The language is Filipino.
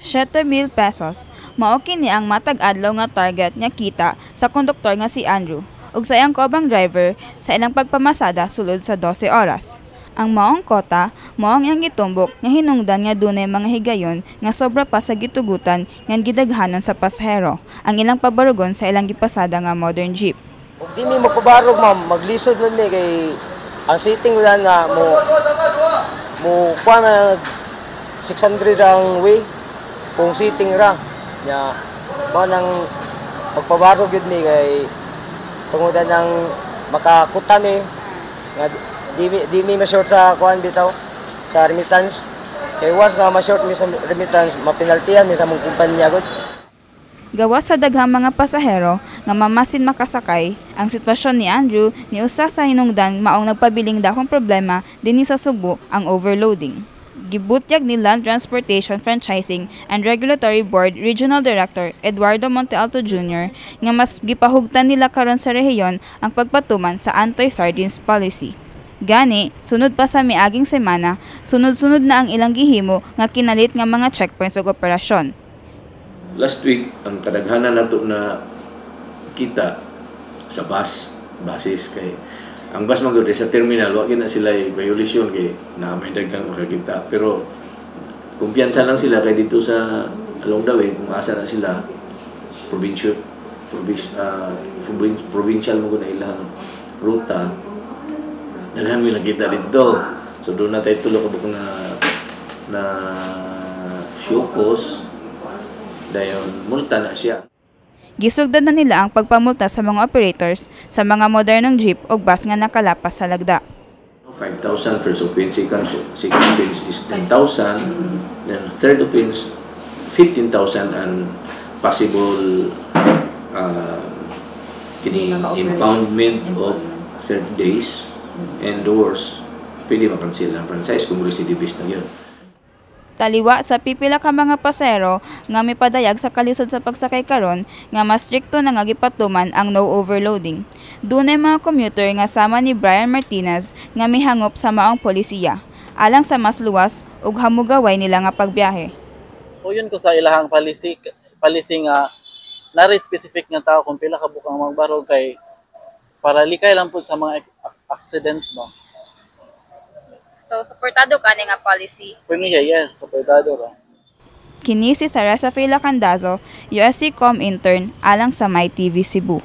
7,000 pesos. Mao kini ang matag adlaw nga target nga kita sa konduktor nga si Andrew ug sa iyang kaubang driver sa ilang pagpamasada sulod sa 12 oras. Ang maong kota mao ang iyang gitumbok nga hinungdan nga dunay mga higayon nga sobra pa sa gitugutan nga gidaghanon sa pasahero ang ilang pabarugon sa ilang gipasada nga modern jeep. Ug di mi magpabarog ma'am, maglisod man mi kay ang sitting wala nga mo kuha na 600 ang way kung sitting ra nya mo nang magpabarog gid mi kay tungudan ng makakuta mi nga di mi ma-short sa kuan bitaw sa remittance kay once nga ma-short mi sa remittance mapinaltihan mi sa mong kumpanya gud. Gawas sa daghang mga pasahero nga mamasin makasakay, ang sitwasyon ni Andrew ni usa sa hinungdan maong nagpabiling dakong problema dinhi sa Sugbo ang overloading. Gibutyag ni Land Transportation Franchising and Regulatory Board Regional Director Eduardo Monte Alto Jr. nga mas gipahugtan nila karon sa rehiyon ang pagpatuman sa anti-sardines policy. Gani, sunod pa sa miaging semana, sunod-sunod na ang ilang gihimo nga kinalit nga mga checkpoints ug operasyon. Last week, ang kadaghanan nato na kita sa basis kay ang bus magud sa terminal wa na sila violation kay na may daghang makakita pero kumpiyansa lang sila kay dito sa along the way kung asa na sila provincial mo na ilang ruta daghan mi nakita dito so doon na tayo tulo kabuk na showcase dayon multa na siya. Gisugdan na nila ang pagpamulta sa mga operators sa mga modernong jeep o bus nga nakalapas sa lagda. 5,000 first offense, second offense is 10,000, then third offense 15,000 and possible impoundment of 30 days and the worst, pwede makancel ang franchise kung recidivist na yun. Taliwa sa pipila ka mga pasero nga mipadayag sa kalisod sa pagsakay karon nga mas strikto na nga gipatuman ang no overloading. Dunay mga commuter nga sama ni Brian Martinez nga mihangop sa maong polisiya alang sa mas luwas ug hamugaway nila nga pagbiyahe. Uyon ko sa ilahang policy nga nari specific nga tao kung pila ka bukang magbarog kay para likay lang pud sa mga accidents ba. So, suportado ka nga policy? For me, yes, suportado ka. Kini si Teresa Fela Candazo, USC Com intern alang sa MyTV Cebu.